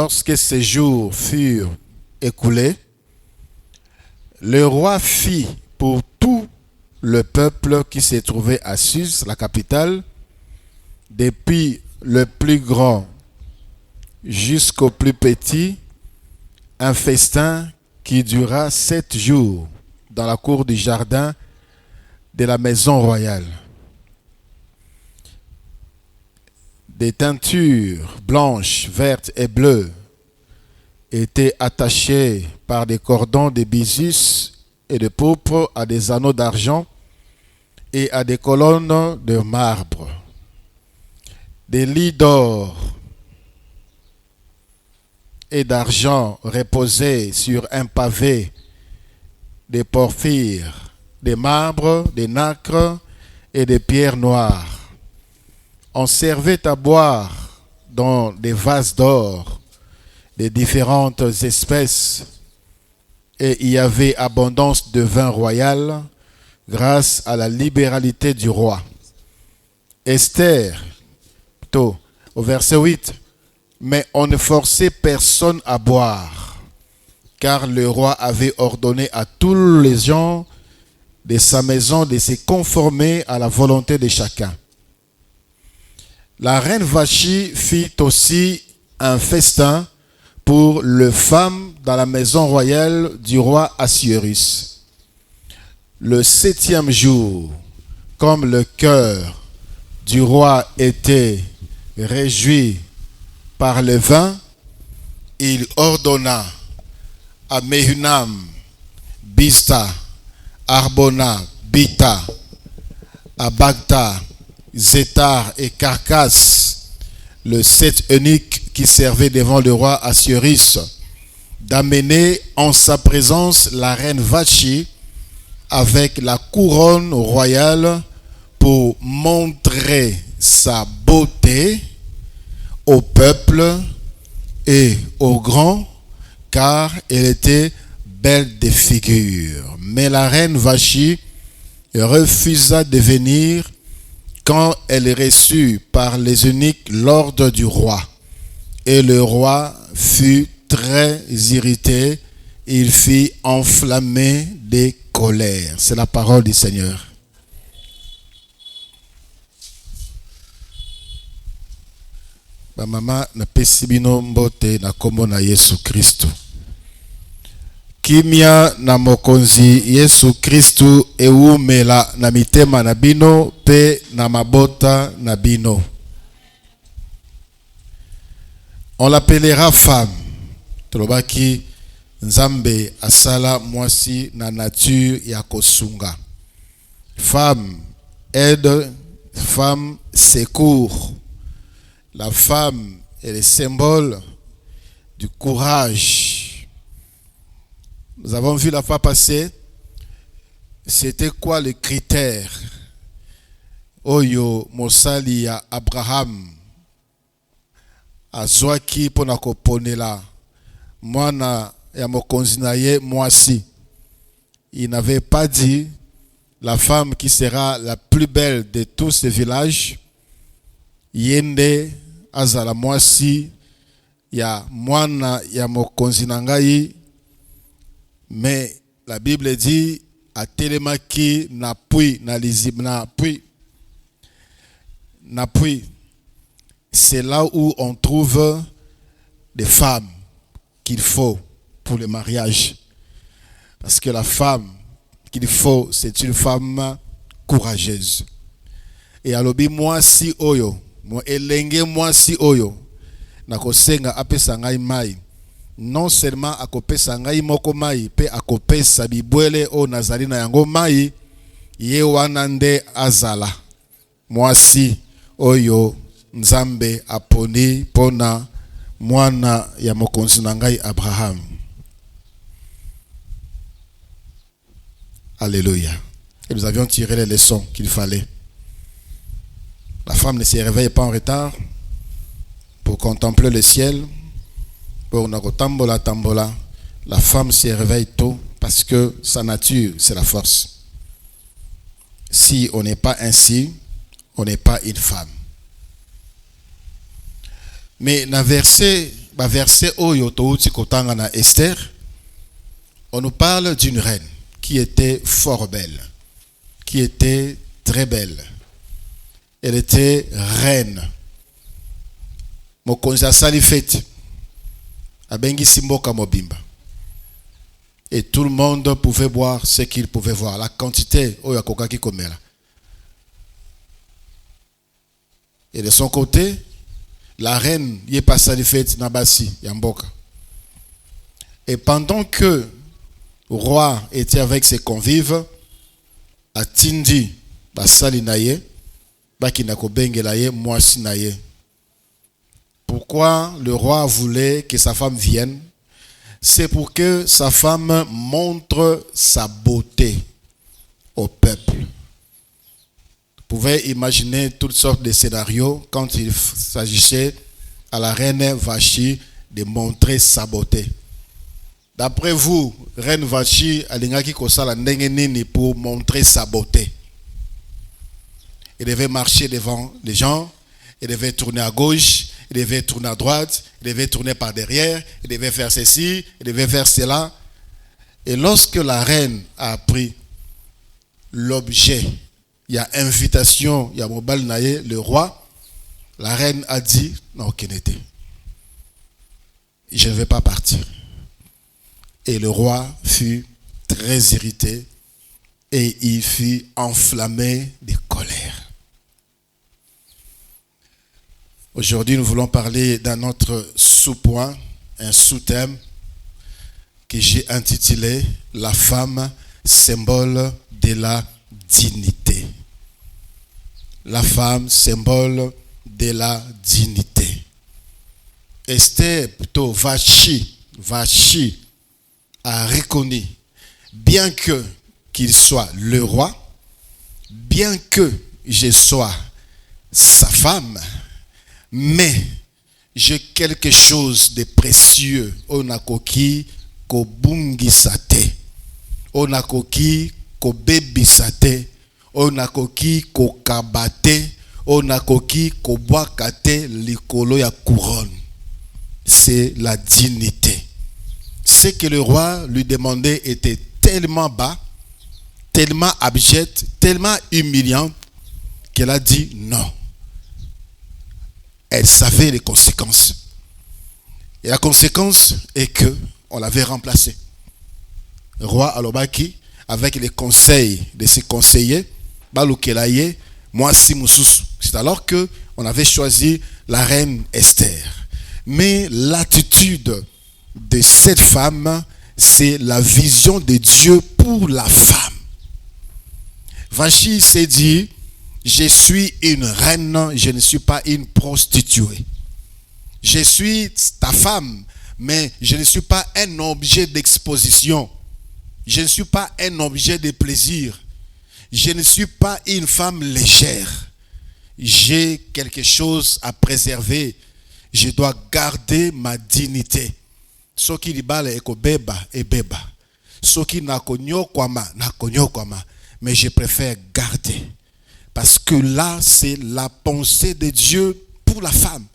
lorsque ces jours furent écoulés, le roi fit pour tout le peuple qui se trouvait à Suse, la capitale, depuis le plus grand jusqu'au plus petit, un festin qui dura 7 jours dans la cour du jardin de la maison royale. Des teintures blanches, vertes et bleues étaient attachées par des cordons de byssus et de pourpre à des anneaux d'argent et à des colonnes de marbre. Des lits d'or et d'argent reposaient sur un pavé de porphyre, de marbre, de nacre et de pierres noires. On servait à boire dans des vases d'or de différentes espèces et il y avait abondance de vin royal grâce à la libéralité du roi. Esther, au verset 8, mais on ne forçait personne à boire, car le roi avait ordonné à tous les gens de sa maison de se conformer à la volonté de chacun. La reine Vachi fit aussi un festin pour les femmes dans la maison royale du roi Assuérus. Le 7e jour, comme le cœur du roi était réjoui par le vin, il ordonna à Mehunam, Bista, Arbona, Bita, à Bagta, Zétar et Carcasse, le 7 eunuques qui servaient devant le roi Assuérus, d'amener en sa présence la reine Vachi avec la couronne royale pour montrer sa beauté au peuple et aux grands, car elle était belle de figure. Mais la reine Vachi refusa de venir quand elle reçut par les eunuques l'ordre du roi. Et le roi fut très irrité, il fit enflammer de colère. C'est la parole du Seigneur. Ba mama na pesi bino mbote na kombo na Yesu Kristo. Kimia na mokonzi Yesu Kristo eumela na mitema na bino pe na mabota na bino. On l'appellera femme. Tolobaki Nzambe asala mwasi na nature ya kosunga. Femme aide, femme secours. La femme est le symbole du courage. Nous avons vu la fois passée, c'était quoi le critère? Oyo mosali ya Abraham azwaki pona koponela mwana ya mokonzi na ye mwasi. Il n'avait pas dit la femme qui sera la plus belle de tous ces villages. Yende azala mwasi ya mwana ya mokonzi na ngai. Mais la Bible dit atelemaki na pui na lizib na pui. C'est là où on trouve des femmes qu'il faut pour le mariage. Parce que la femme qu'il faut, c'est une femme courageuse. Et alobi mwasi oyo, mo elenge mwasi oyo, na kosenga apesa ngai mai. Non seulement akopesa ngai moko mai, pe akopesa bibwele o nazali na yango mai, ye wana nde azala mwasi oyo Nzambe aponi pona mwana ya mokonzi na ngai Abraham. Alléluia. Et nous avions tiré les leçons qu'il fallait. La femme ne se réveille pas en retard pour contempler le ciel. Pour nakotambola tambola. La femme se réveille tôt parce que sa nature, c'est la force. Si on n'est pas ainsi, on n'est pas une femme. Mais dans verset verset Oyo Touti Kotanga na Esther, on nous parle d'une reine qui était fort belle, qui était très belle. Elle était reine. Mokonzi asali fete. Abengi simboka mobimba. Et tout le monde pouvait boire ce qu'il pouvait voir. La quantité, Oyo Akokaki Komela. Et de son côté, la reine y est passée à fête Nabasi, Yamboka. Et pendant que le roi était avec ses convives, à Tindi, Basali Naye, Bakinako Bengelaye, Mwasi Naye. Pourquoi le roi voulait que sa femme vienne? C'est pour que sa femme montre sa beauté au peuple. Vous pouvez imaginer toutes sortes de scénarios quand il s'agissait à la reine Vachi de montrer sa beauté. D'après vous, reine Vachi alingaki kosala ndenge nini pour montrer sa beauté? Il devait marcher devant les gens, il devait tourner à gauche, il devait tourner à droite, il devait tourner par derrière, il devait faire ceci, il devait faire cela. Et lorsque la reine a pris l'objet, il y a invitation, il y a Mobal Naye, le roi, la reine a dit, non, Kenete, je ne vais pas partir. Et le roi fut très irrité et il fut enflammé de colère. Aujourd'hui, nous voulons parler d'un autre sous-point, un sous-thème que j'ai intitulé « La femme, symbole de la dignité ». La femme, symbole de la dignité. Esther, plutôt Vachi, a reconnu, bien que qu'il soit le roi, bien que je sois sa femme, mais j'ai quelque chose de précieux. Onakoki kobungisate, onakoki kobebisate, onakoki kokabate, onakoki kobwakate likolo ya couronne. C'est la dignité. Ce que le roi lui demandait était tellement bas, tellement abject, tellement humiliant qu'elle a dit non. Elle savait les conséquences. Et la conséquence est que on l'avait remplacé. Le roi Alobaki, avec les conseils de ses conseillers, Balukelaye, Mwasi Mususu. C'est alors que on avait choisi la reine Esther. Mais l'attitude de cette femme, c'est la vision de Dieu pour la femme. Vachi s'est dit, je suis une reine, je ne suis pas une prostituée. Je suis ta femme, mais je ne suis pas un objet d'exposition. Je ne suis pas un objet de plaisir. Je ne suis pas une femme légère. J'ai quelque chose à préserver. Je dois garder ma dignité. Soki libala eko beba et beba. Soki nakonyo kwama. Mais je préfère garder. Parce que là, c'est la pensée de Dieu pour la femme.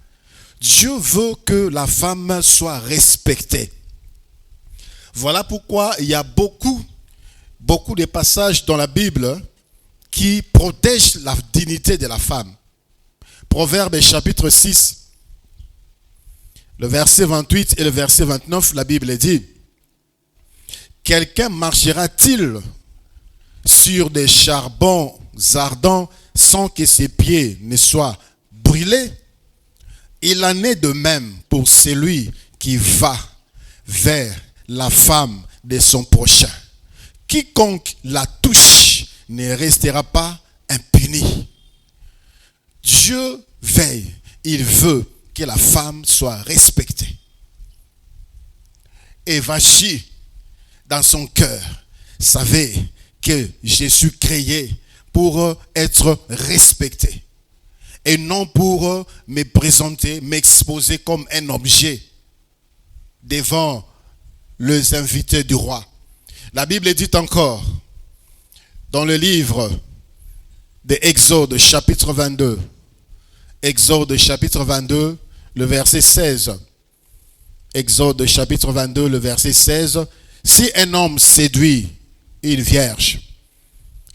Dieu veut que la femme soit respectée. Voilà pourquoi il y a beaucoup de passages dans la Bible qui protègent la dignité de la femme. Proverbe chapitre 6, le verset 28 et le verset 29, la Bible dit, « Quelqu'un marchera-t-il sur des charbons ardents sans que ses pieds ne soient brûlés? Il en est de même pour celui qui va vers la femme de son prochain. Quiconque la touche ne restera pas impuni. » Dieu veille, il veut que la femme soit respectée. Et Vachi, dans son cœur, savait que je suis créé pour être respecté. Et non pour me présenter, m'exposer comme un objet devant les invités du roi. La Bible dit encore, dans le livre de Exode chapitre 22, Exode chapitre 22, le verset 16. Exode chapitre 22, le verset 16. Si un homme séduit une vierge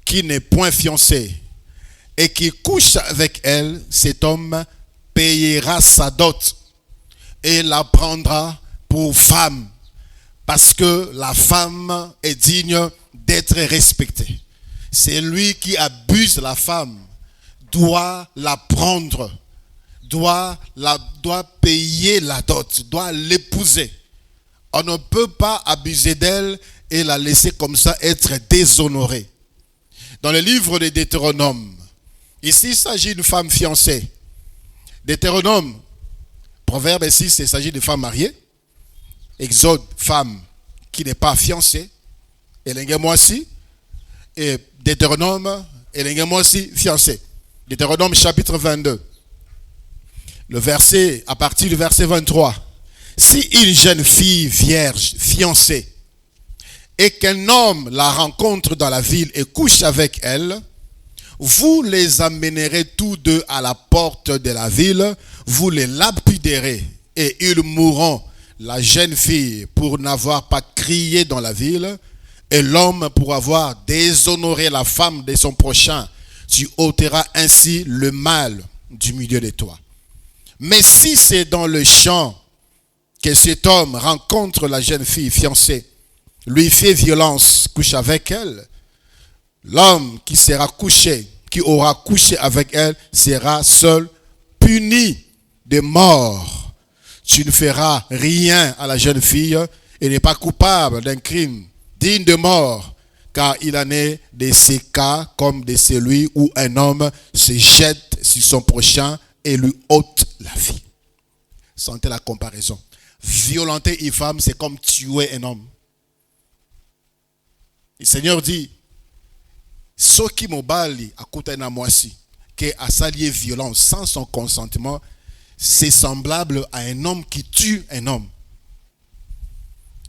qui n'est point fiancée et qui couche avec elle, cet homme payera sa dot et la prendra pour femme, parce que la femme est digne d'être respectée. C'est lui qui abuse de la femme, doit la prendre, doit payer la dot, doit l'épouser. On ne peut pas abuser d'elle et la laisser comme ça être déshonorée. Dans le livre de Deutéronome, ici il s'agit d'une femme fiancée. Deutéronome, Proverbe ici, il s'agit de femme mariée. Exode, femme qui n'est pas fiancée. Elenge-moi-si. Et Deutéronome, Elenge-moi-si, fiancée. Deutéronome chapitre 22. À partir du verset 23. Si une jeune fille vierge, fiancée, et qu'un homme la rencontre dans la ville et couche avec elle, vous les amènerez tous deux à la porte de la ville, vous les lapiderez et ils mourront, la jeune fille pour n'avoir pas crié dans la ville et l'homme pour avoir déshonoré la femme de son prochain. Tu ôteras ainsi le mal du milieu de toi. Mais si c'est dans le champ que cet homme rencontre la jeune fille fiancée, lui fait violence, couche avec elle, l'homme qui aura couché avec elle sera seul puni de mort. Tu ne feras rien à la jeune fille et n'est pas coupable d'un crime digne de mort, car il en est de ces cas comme de celui où un homme se jette sur son prochain et lui ôte la vie. Sentez la comparaison. Violenter une femme, c'est comme tuer un homme. Le Seigneur dit, ce qui mobali à côté de moi, qui a salié violence sans son consentement, c'est semblable à un homme qui tue un homme.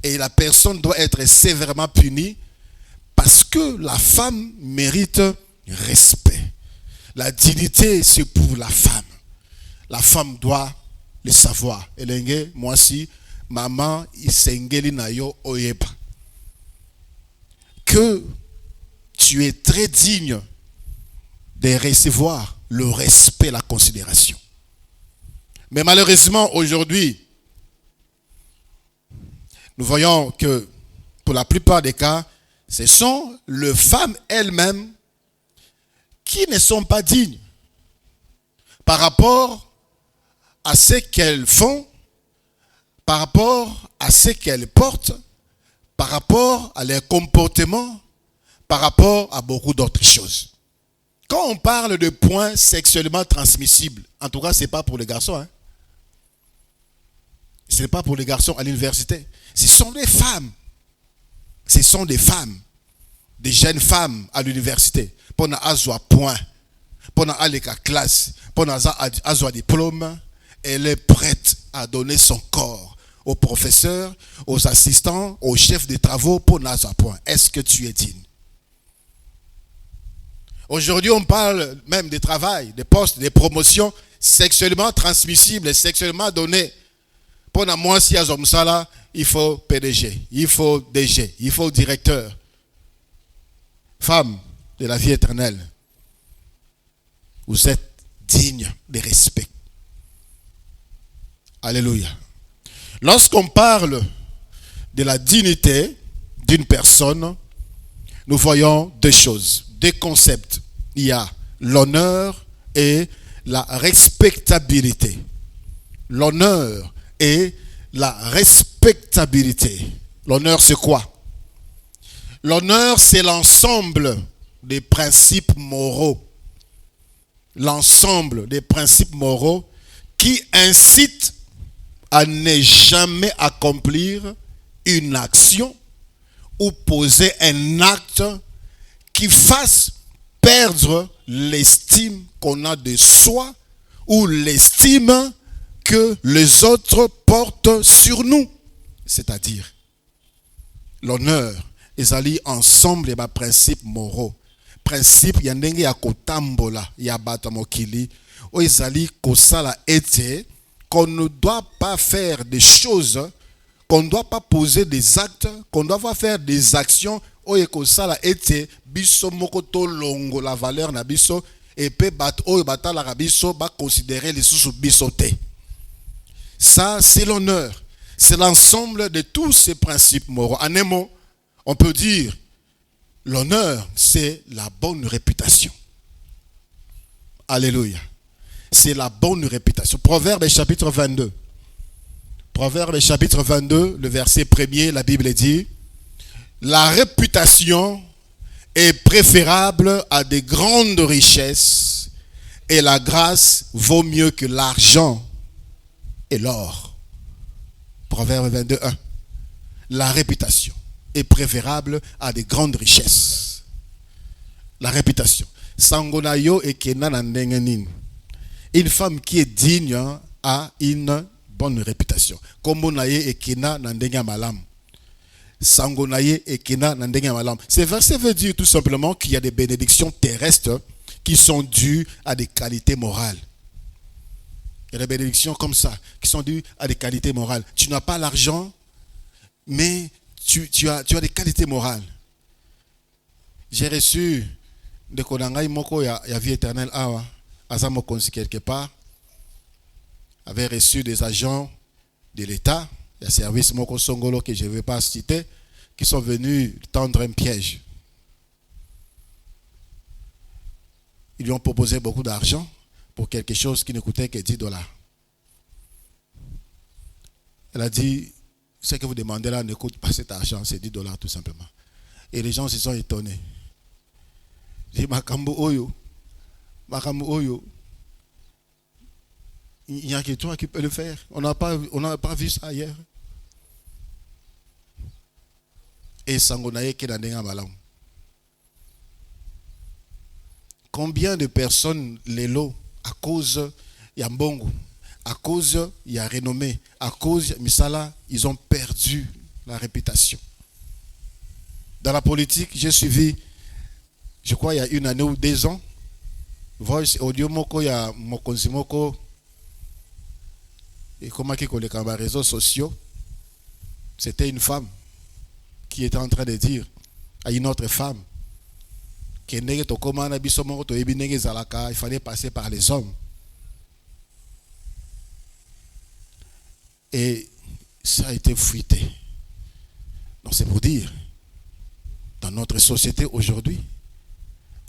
Et la personne doit être sévèrement punie parce que la femme mérite respect. La dignité, c'est pour la femme. La femme doit le savoir. Elenge, moi si, maman, isengeli na yo oyeba. Que tu es très digne de recevoir le respect, la considération. Mais malheureusement, aujourd'hui, nous voyons que pour la plupart des cas, ce sont les femmes elles-mêmes qui ne sont pas dignes par rapport à ce qu'elles font, par rapport à ce qu'elles portent, par rapport à leur comportement, par rapport à beaucoup d'autres choses. Quand on parle de points sexuellement transmissibles, en tout cas, ce n'est pas pour les garçons. Hein. Ce n'est pas pour les garçons à l'université. Ce sont des femmes. Ce sont des femmes. Des jeunes femmes à l'université. Pour avoir point. Pour aller à la classe. Pour avoir diplôme. Elle est prête à donner son corps aux professeurs, aux assistants, aux chefs de travaux pour avoir point. Est-ce que tu es digne? Aujourd'hui, on parle même de travail, des postes, des promotions sexuellement transmissibles et sexuellement données. Pour moi, si il faut PDG, il faut DG, il faut directeur. Femme de la vie éternelle, vous êtes digne de respect. Alléluia. Lorsqu'on parle de la dignité d'une personne, nous voyons deux choses, deux concepts. Il y a l'honneur et la respectabilité. L'honneur et la respectabilité. L'honneur, c'est quoi? L'honneur, c'est l'ensemble des principes moraux. L'ensemble des principes moraux qui incitent à ne jamais accomplir une action ou poser un acte qui fasse perdre l'estime qu'on a de soi ou l'estime que les autres portent sur nous. C'est-à-dire, l'honneur, ezali ensemble les principes moraux. Principe, il y a ndenge ya kotambola, ya bata mokili, o ezali kosala ete qu'on ne doit pas faire des choses qu'on ne doit pas poser des actes, qu'on doit pas faire des actions oyo sala ete biso moko to longo la valeur na biso et pe bat oyo batala biso ba considérer les sous biso te. Ça c'est l'honneur, c'est l'ensemble de tous ces principes moraux. En un mot, on peut dire l'honneur c'est la bonne réputation. Alléluia. C'est la bonne réputation. Proverbe chapitre 22. Proverbe chapitre 22, le verset 1er, la Bible dit: la réputation est préférable à de grandes richesses et la grâce vaut mieux que l'argent et l'or. Proverbe 22, 1. La réputation est préférable à de grandes richesses. La réputation. Sangonayo et Kenan Andengenin. Une femme qui est digne a une bonne réputation. Komonaye et Kena Nandenga Malam. Sangonaye et Kena Nandenga Malam. Ce verset veut dire tout simplement qu'il y a des bénédictions terrestres qui sont dues à des qualités morales. Il y a des bénédictions comme ça qui sont dues à des qualités morales. Tu n'as pas l'argent, mais tu as des qualités morales. J'ai reçu de Konangai Moko ya vie éternelle awa Azamo Konsi quelque part avait reçu des agents de l'État, il y a service Moko Songolo que je ne vais pas citer, qui sont venus tendre un piège. Ils lui ont proposé beaucoup d'argent pour quelque chose qui ne coûtait que $10. Elle a dit, ce que vous demandez là ne coûte pas cet argent, c'est $10 tout simplement. Et les gens se sont étonnés. J'ai dit, Makambo Oyo, il n'y a que toi qui peux le faire. On n'a pas vu ça ailleurs. Et Sangonaye qui n'a pas malam. Combien de personnes les lots à cause Yambongo, à cause il y a renommé, à cause Misala, ils ont perdu la réputation. Dans la politique, j'ai suivi, je crois il y a 1 année ou 2 ans, Voice Audio Moko, il y a Mokonzi Moko, et comment qui connaît les réseaux sociaux, c'était une femme qui était en train de dire à une autre femme qu'il fallait passer par les hommes. Et ça a été fuité. Donc c'est pour dire, dans notre société aujourd'hui,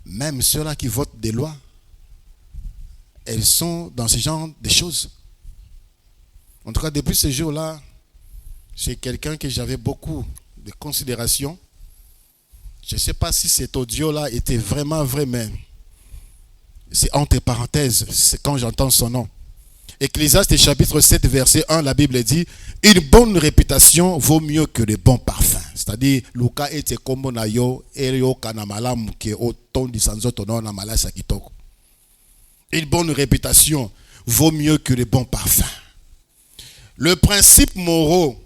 même ceux-là qui votent des lois, elles sont dans ce genre de choses. En tout cas, depuis ce jour-là, c'est quelqu'un que j'avais beaucoup de considération. Je ne sais pas si cet audio-là était vraiment vrai, mais c'est entre parenthèses, c'est quand j'entends son nom. Ecclésiaste chapitre 7, verset 1, la Bible dit: une bonne réputation vaut mieux que de bons parfums. C'est-à-dire, Luka était comme nayo, elio kanamalam ke oton di sanzotono na malasa kitoko. Une bonne réputation vaut mieux que de bons parfums. Le principe moraux,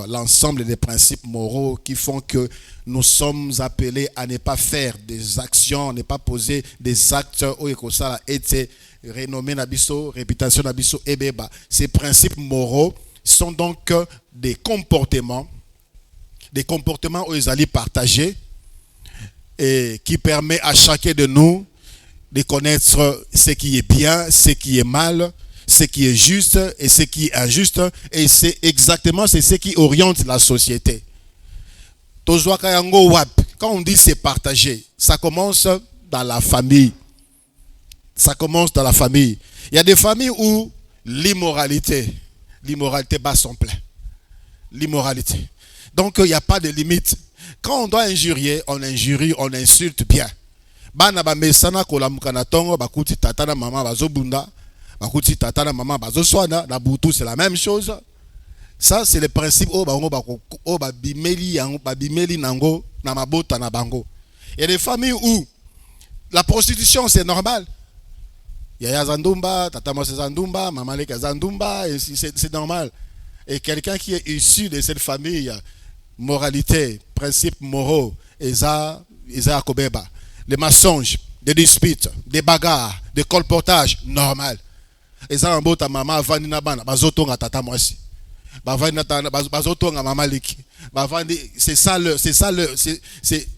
l'ensemble des principes moraux qui font que nous sommes appelés à ne pas faire des actions, à ne pas poser des actes, renommé nabiso, réputation nabiso, ebeba. Ces principes moraux sont donc des comportements où ils allaient partager et qui permet à chacun de nous de connaître ce qui est bien, ce qui est mal, ce qui est juste et ce qui est injuste, et c'est ce qui oriente la société. Quand on dit c'est partagé, ça commence dans la famille. Ça commence dans la famille. Il y a des familles où l'immoralité bat son plein. L'immoralité. Donc il n'y a pas de limite. Quand on doit injurier, on injurie, on insulte bien. Bana ba mesana kola mukana tongo bakuti tata na mama bazobunda. Bakuti tata na mama bazoswana na butu, c'est la même chose. Ça c'est le principe o babimeli nango na mabota na bango. Il y a des familles où la prostitution c'est normal. Yaya Zandumba, Tata Mose Zandumba, Maman Leka Zandumba, c'est normal. Et quelqu'un qui est issu de cette famille, moralité, principes moraux, Eza Kobeba, les mensonges, des disputes, des bagarres, des colportages, normal. Eza Mbota Mama Vanina Bana, Bazotonga Tata Mwasi. C'est ça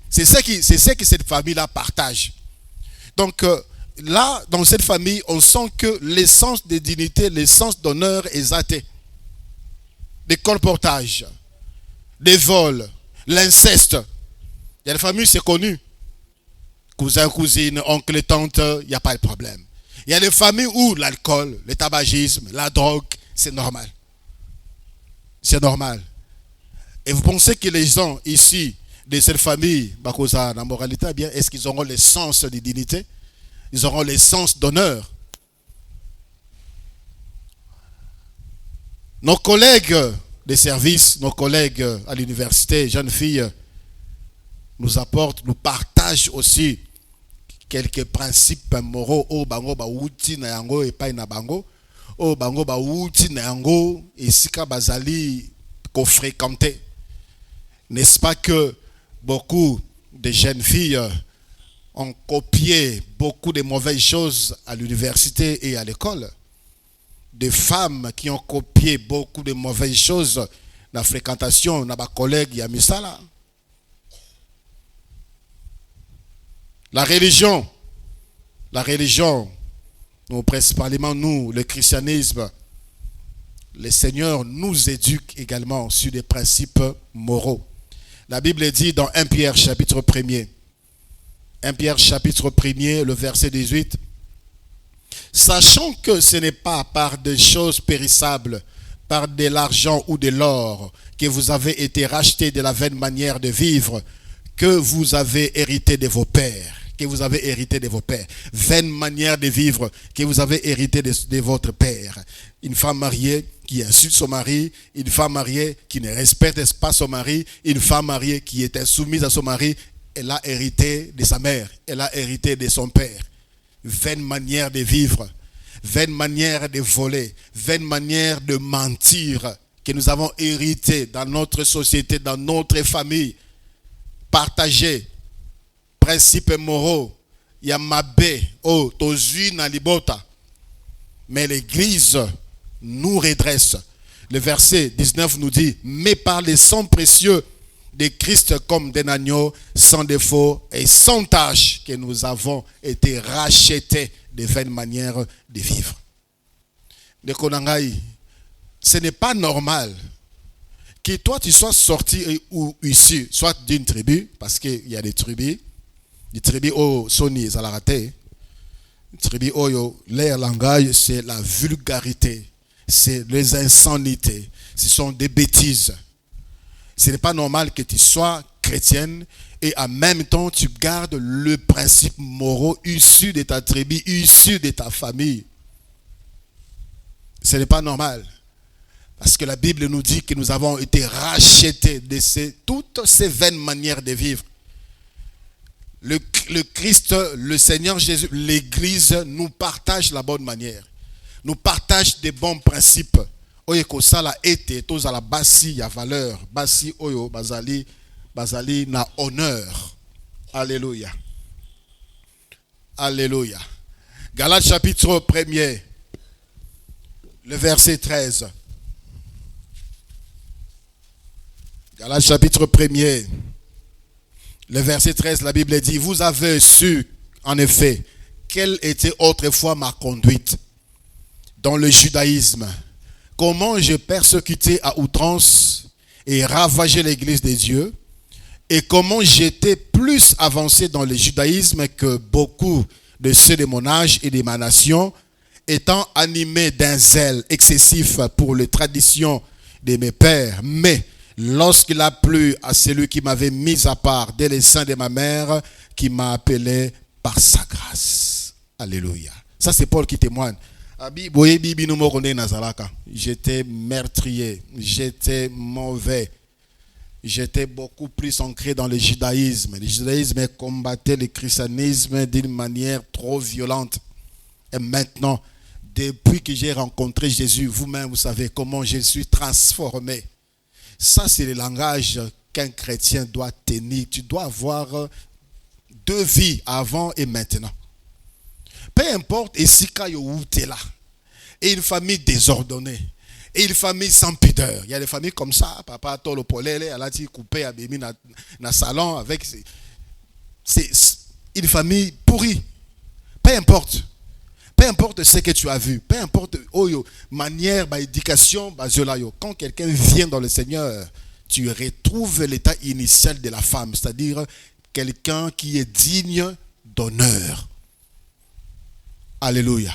c'est ce que cette famille-là partage. Donc là, dans cette famille, on sent que l'essence de dignité, l'essence d'honneur est athée. Des colportages, des vols, l'inceste. Il y a des familles, c'est connu. Cousin, cousine, oncle, tante, il n'y a pas de problème. Il y a des familles où l'alcool, le tabagisme, la drogue, c'est normal. C'est normal. Et vous pensez que les gens ici, de cette famille, la moralité, bien, est-ce qu'ils auront le sens de dignité? Ils auront le sens d'honneur? Nos collègues de service, nos collègues à l'université, jeunes filles, nous apportent, nous partagent aussi quelques principes moraux au bango ba uti na yango epai na bango au bango ba uti na yango esika bazali ko fréquenter. N'est-ce pas que beaucoup de jeunes filles ont copié beaucoup de mauvaises choses à l'université et à l'école? Des femmes qui ont copié beaucoup de mauvaises choses dans la fréquentation, dans ma collègue Yamisala. La religion, nous principalement nous, le christianisme, le Seigneur nous éduque également sur des principes moraux. La Bible dit dans 1 Pierre chapitre 1er, 1 Pierre chapitre 1er, le verset 18, sachant que ce n'est pas par des choses périssables, par de l'argent ou de l'or, que vous avez été rachetés de la vaine manière de vivre, que vous avez hérité de vos pères. Que vous avez hérité de vos pères. Vaine manière de vivre que vous avez hérité de votre père. Une femme mariée qui insulte son mari, une femme mariée qui ne respecte pas son mari, une femme mariée qui est insoumise à son mari, elle a hérité de sa mère, elle a hérité de son père. Vaine manière de vivre, vaine manière de voler, vaine manière de mentir que nous avons hérité dans notre société, dans notre famille. Partagez. Principes moraux, il y a mabé, oh, tozui na libota. Mais l'église nous redresse. Le verset 19 nous dit, mais par les sangs précieux de Christ comme d'un agneau, sans défaut et sans tache, que nous avons été rachetés de vaines manières de vivre. De Konangaï, ce n'est pas normal que toi tu sois sorti ou issu, soit d'une tribu, parce qu'il y a des tribus, les tribus au Soni Zalarate, les tribus au leur langage, c'est la vulgarité, c'est les insanités, ce sont des bêtises. Ce n'est pas normal que tu sois chrétienne et en même temps tu gardes le principe moraux issu de ta tribu, issu de ta famille. Ce n'est pas normal. Parce que la Bible nous dit que nous avons été rachetés de toutes ces vaines manières de vivre. Le Christ, le Seigneur Jésus, l'Église nous partage la bonne manière. Nous partage des bons principes. Oyeko sala ete toza la basi ya valeur, basi oyo bazali na honneur. Alléluia. Alléluia. Galates chapitre 1er, le verset 13. Galates chapitre 1er. Le verset 13, la Bible dit, vous avez su, en effet, quelle était autrefois ma conduite dans le judaïsme, comment j'ai persécuté à outrance et ravagé l'église des dieux, et comment j'étais plus avancé dans le judaïsme que beaucoup de ceux de mon âge et de ma nation, étant animé d'un zèle excessif pour les traditions de mes pères, mais lorsqu'il a plu à celui qui m'avait mis à part dès les seins de ma mère, qui m'a appelé par sa grâce. Alléluia. Ça c'est Paul qui témoigne. J'étais meurtrier, j'étais mauvais, j'étais beaucoup plus ancré dans le judaïsme. Le judaïsme combattait le christianisme d'une manière trop violente. Et maintenant, depuis que j'ai rencontré Jésus, vous-même vous savez comment je suis transformé. Ça, c'est le langage qu'un chrétien doit tenir. Tu dois avoir deux vies, avant et maintenant. Peu importe, et si quand tu es là, et une famille désordonnée, Et une famille sans pudeur. Il y a des familles comme ça. Papa, tolo polele, elle a dit coupé, a mis dans le salon avec. C'est une famille pourrie. Peu importe. Peu importe ce que tu as vu. Peu importe manière, éducation, quand quelqu'un vient dans le Seigneur, tu retrouves l'état initial de la femme. C'est-à-dire quelqu'un qui est digne d'honneur. Alléluia.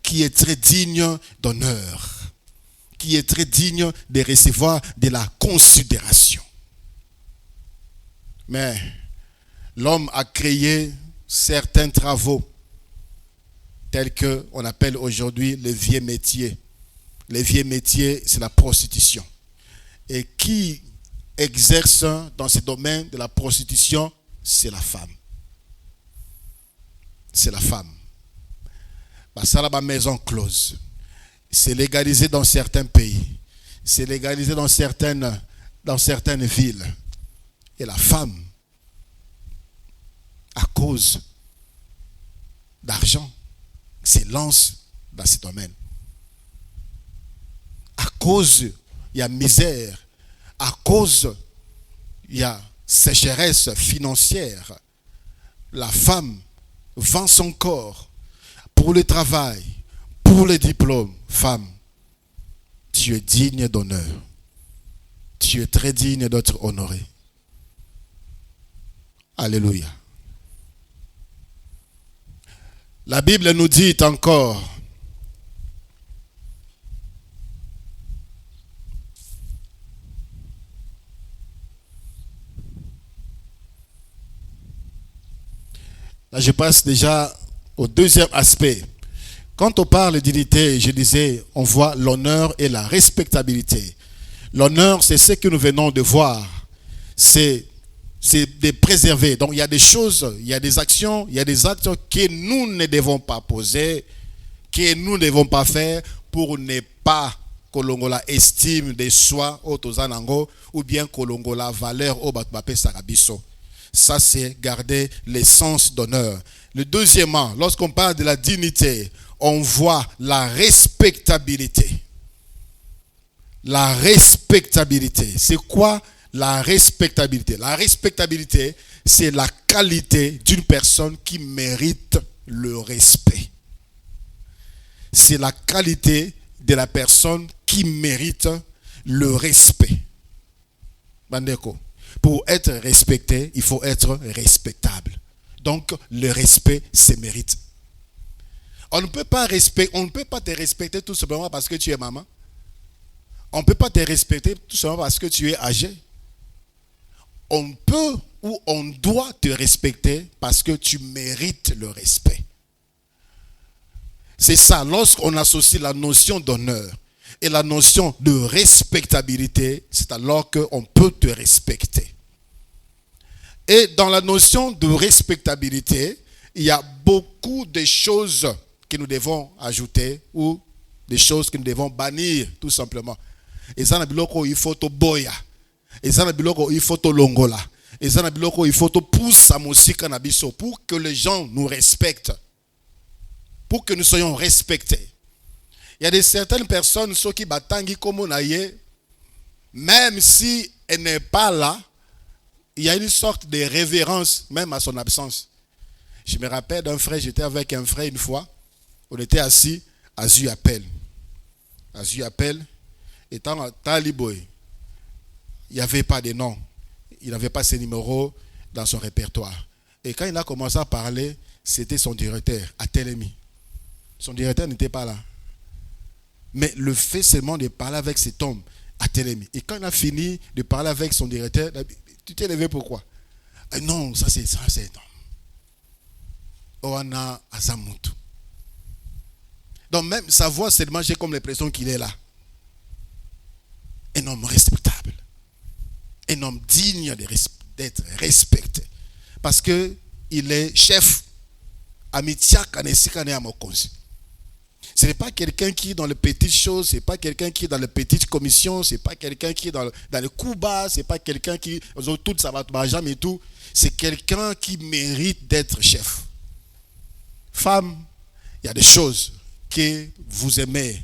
Qui est très digne d'honneur. Qui est très digne de recevoir de la considération. Mais l'homme a créé certains travaux tels qu'on appelle aujourd'hui les vieux métiers. Les vieux métiers, c'est la prostitution. Et qui exerce dans ce domaine de la prostitution, c'est la femme. C'est la femme. Ça, là, ma maison close. C'est légalisé dans certains pays. C'est légalisé dans certaines villes. Et la femme, à cause d'argent, se lance dans ce domaine. À cause, il y a misère. À cause, il y a sécheresse financière. La femme vend son corps pour le travail, pour le diplôme. Femme, tu es digne d'honneur. Tu es très digne d'être honoré. Alléluia. La Bible nous dit encore, là je passe déjà au deuxième aspect. Quand on parle d'unité, je disais, on voit l'honneur et la respectabilité. L'honneur, c'est ce que nous venons de voir. C'est de préserver. Donc il y a des choses, il y a des actions, il y a des actes que nous ne devons pas poser, que nous ne devons pas faire pour ne pas que l'on la estime de soi ou bien que l'on la valeur au batbapé sarabiso. Ça, c'est garder l'essence d'honneur. Le deuxièmement, lorsqu'on parle de la dignité, on voit la respectabilité. La respectabilité. C'est quoi la respectabilité? La respectabilité, c'est la qualité d'une personne qui mérite le respect. C'est la qualité de la personne qui mérite le respect. Bandeko. Pour être respecté, il faut être respectable. Donc, le respect se mérite. On ne peut pas te respecter tout simplement parce que tu es maman. On ne peut pas te respecter tout simplement parce que tu es âgé. On peut ou on doit te respecter parce que tu mérites le respect. C'est ça, lorsqu'on associe la notion d'honneur et la notion de respectabilité, c'est alors qu'on peut te respecter. Et dans la notion de respectabilité, il y a beaucoup de choses que nous devons ajouter ou des choses que nous devons bannir, tout simplement. Et ça, il faut te boya. Et ça, il faut te longola. Et ça, il faut te pousser pour que les gens nous respectent. Pour que nous soyons respectés. Il y a certaines personnes qui batangent comme on a même si elle n'est pas là, il y a une sorte de révérence, même à son absence. Je me rappelle d'un frère, j'étais avec un frère une fois, on était assis à Zuapel. À Zuapel, étant à Taliboy, il n'y avait pas de nom, il n'avait pas ses numéros dans son répertoire. Et quand il a commencé à parler, c'était son directeur, à Télémi. Son directeur n'était pas là. Mais le fait seulement de parler avec cet homme à Télémi. Et quand il a fini de parler avec son directeur, tu t'es levé pourquoi? Non, ça c'est non. Oana Azamutu. Donc même sa voix seulement, j'ai comme l'impression qu'il est là. Un homme respectable. Un homme digne d'être respecté. Parce qu'il est chef. Amitiak Kanesikane Amokonzi. Ce n'est pas quelqu'un qui est dans les petites choses, ce n'est pas quelqu'un qui est dans les petites commissions, ce n'est pas quelqu'un qui est dans le coup bas, ce n'est pas quelqu'un qui tout ça va jamais et tout. C'est quelqu'un qui mérite d'être chef. Femme, il y a des choses que vous aimez,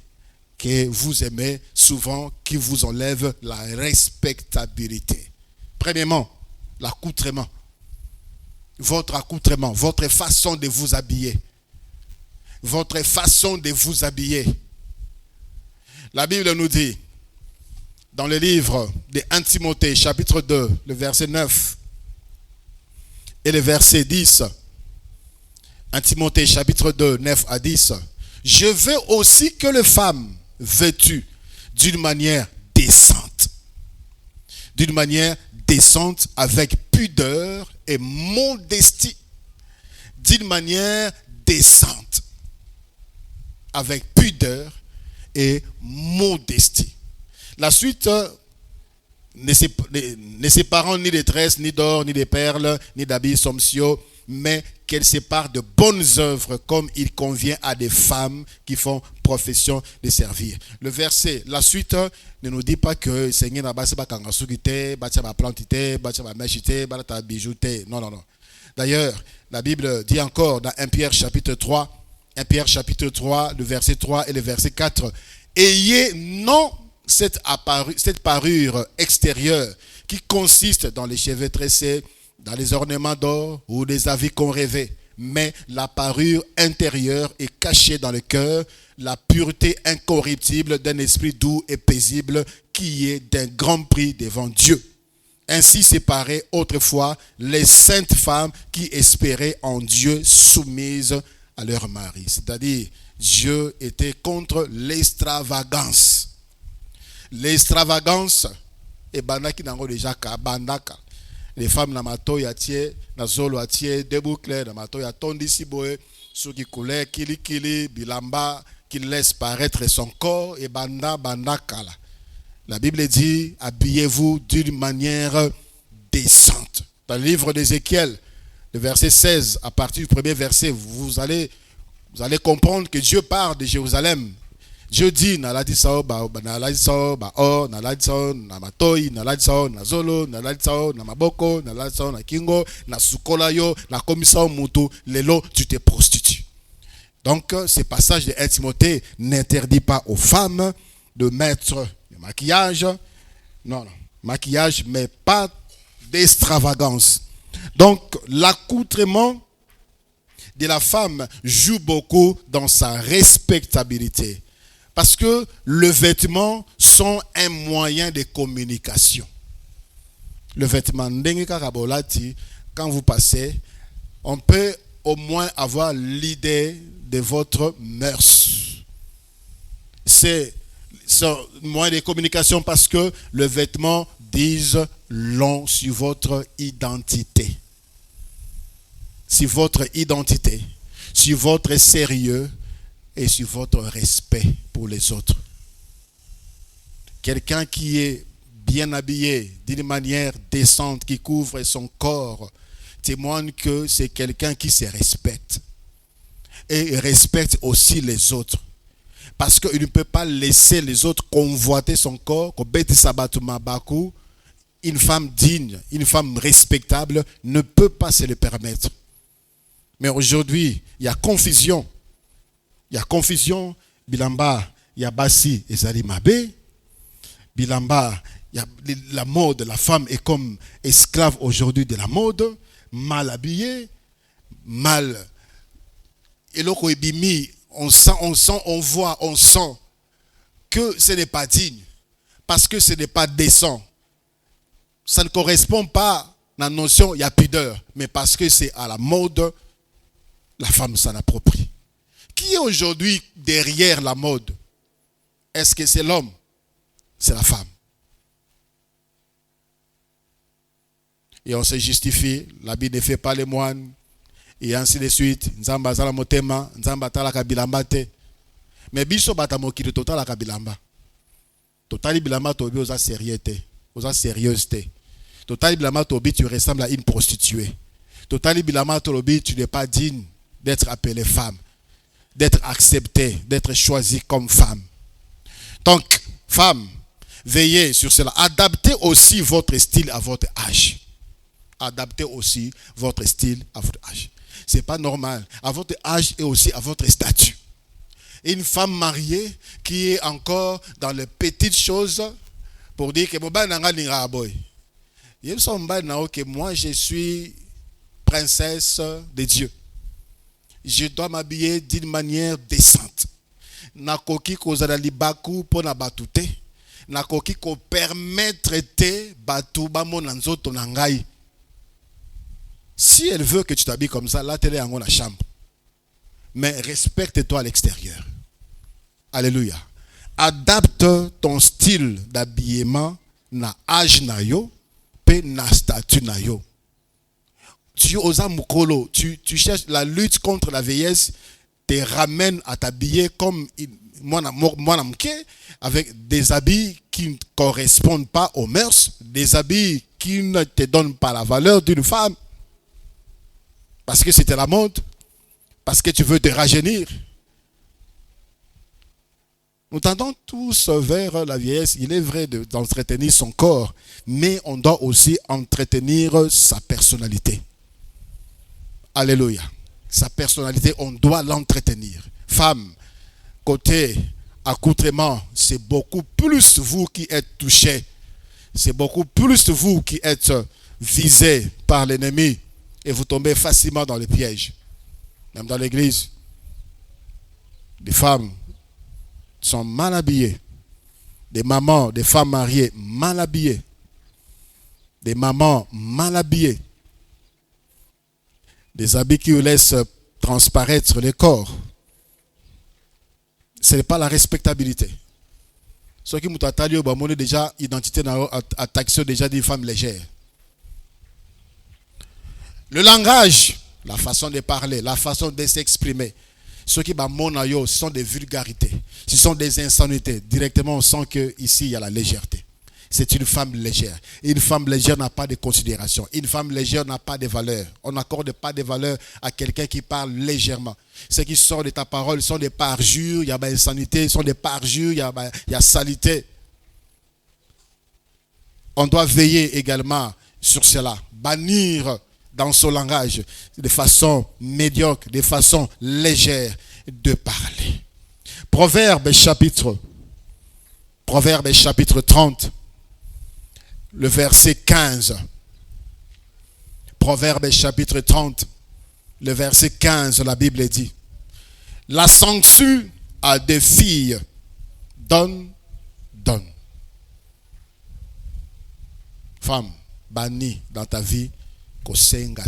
que vous aimez souvent, qui vous enlève la respectabilité. Premièrement, l'accoutrement. Votre accoutrement, votre façon de vous habiller. Votre façon de vous habiller. La Bible nous dit, dans le livre de 1 Timothée, chapitre 2, le verset 9 et le verset 10, 1 Timothée, chapitre 2, 9 à 10, je veux aussi que les femmes vêtues d'une manière décente, avec pudeur et modestie, d'une manière décente, avec pudeur et modestie. La suite, ne séparant ni de tresses, ni d'or, ni de perles, ni d'habits somptueux, mais qu'elle sépare de bonnes œuvres comme il convient à des femmes qui font profession de servir. Le verset, la suite ne nous dit pas que Seigneur n'a pas kangasukite, ba plantite, ba mèchite, ba bijoute. Non, non, non. D'ailleurs, la Bible dit encore dans 1 Pierre chapitre 3, le verset 3 et le verset 4, ayez non cette parure extérieure qui consiste dans les cheveux tressés, dans les ornements d'or ou des habits qu'on rêvait, mais la parure intérieure est cachée dans le cœur, la pureté incorruptible d'un esprit doux et paisible qui est d'un grand prix devant Dieu. Ainsi séparaient autrefois les saintes femmes qui espéraient en Dieu soumises à leur mari. C'est-à-dire, Dieu était contre l'extravagance. L'extravagance, et bandaki nango déjà bandaka. Les femmes na mato ya tie, na zolo ya tie, deux boucles, na mato ya tondi siboe, ceux qui coulaient, kili, bilamba, qui laisse paraître son corps, et bandaka. La Bible dit, habillez-vous d'une manière décente. Dans le livre d'Ézéchiel, le verset 16, à partir du premier verset, vous allez comprendre que Dieu parle de Jérusalem. Dieu dit, naladi sao ba o, naladi sao na matoi, naladi sao na zolo, naladi sao na maboko, naladi sao na kingo, na sukola yo, na komisa mutu, lelo tu te prostitues. Donc, ce passage de 1 Timothée n'interdit pas aux femmes de mettre le maquillage. Non, maquillage, mais pas d'extravagance. Donc, l'accoutrement de la femme joue beaucoup dans sa respectabilité. Parce que les vêtements sont un moyen de communication. Le vêtement, quand vous passez, on peut au moins avoir l'idée de votre mœurs. C'est un moyen de communication parce que le vêtement dit long sur votre identité. Sur votre identité, sur votre sérieux et sur votre respect pour les autres. Quelqu'un qui est bien habillé d'une manière décente, qui couvre son corps, témoigne que c'est quelqu'un qui se respecte. Et respecte aussi les autres. Parce qu'il ne peut pas laisser les autres convoiter son corps. Une femme digne, une femme respectable ne peut pas se le permettre. Mais aujourd'hui, il y a confusion. Bilamba, il y a Bassi et Zali Mabé. Bilamba, il y a la mode, la femme est comme esclave aujourd'hui de la mode, mal habillée, mal. Et là, on sent que ce n'est pas digne, parce que ce n'est pas décent. Ça ne correspond pas à la notion, il y a pudeur, mais parce que c'est à la mode, la femme s'en approprie. Qui est aujourd'hui derrière la mode? Est-ce que c'est l'homme? C'est la femme. Et on se justifie, l'habit ne fait pas les moines, et ainsi de suite. Nzamba zala motema, nzamba tala kabilamba te. Mais biso batamokiri total kabilamba. Total bilamba tobi oza sérieuxté, oza sérieuxté. Total bilamba tobi tu ressembles à une prostituée. Total bilamba tobi tu n'es pas digne d'être appelée femme, d'être acceptée, d'être choisie comme femme. Donc, femme, veillez sur cela. Adaptez aussi votre style à votre âge. Adaptez aussi votre style à votre âge. Ce n'est pas normal. À votre âge et aussi à votre statut. Une femme mariée qui est encore dans les petites choses pour dire que moi je suis princesse de Dieu. Je dois m'habiller d'une manière décente. Nakoki kozala libaku pona batute. Nakoki ko permettre te batu bamona nzoto na ngai. Si elle veut que tu t'habilles comme ça, là tu es en la chambre. Mais respecte-toi à l'extérieur. Alléluia. Adapte ton style d'habillement na âge na yo, pe na statut na yo. Tu cherches la lutte contre la vieillesse, te ramène à t'habiller comme moi avec des habits qui ne correspondent pas aux mœurs, des habits qui ne te donnent pas la valeur d'une femme, parce que c'était la mode, parce que tu veux te rajeunir. Nous tendons tous vers la vieillesse. Il est vrai d'entretenir son corps, mais on doit aussi entretenir sa personnalité. Alléluia. Sa personnalité, on doit l'entretenir. Femme, côté accoutrement, c'est beaucoup plus vous qui êtes touchés. C'est beaucoup plus vous qui êtes visés par l'ennemi et vous tombez facilement dans les pièges. Même dans l'église, des femmes sont mal habillées. Des mamans, des femmes mariées mal habillées. Des mamans mal habillées. Des habits qui vous laissent transparaître le corps. Ce n'est pas la respectabilité. Ceux qui m'ont attaqué, déjà identité attaqué déjà d'une femme légère. Le langage, la façon de parler, la façon de s'exprimer. Ceux qui ce sont des vulgarités, ce sont des insanités. Directement, on sent qu'ici, il y a la légèreté. C'est une femme légère. Une femme légère n'a pas de considération. Une femme légère n'a pas de valeur. On n'accorde pas de valeur à quelqu'un qui parle légèrement. Ce qui sort de ta parole sont des parjures, il y a insanité, sont des parjures, il y a saleté. On doit veiller également sur cela. Bannir dans son langage de façon médiocre, de façon légère de parler. Proverbe chapitre 30. Le verset 15. Proverbe chapitre 30, le verset 15, la Bible dit: la sangsue à des filles donne. Femme, banni dans ta vie, kosenga.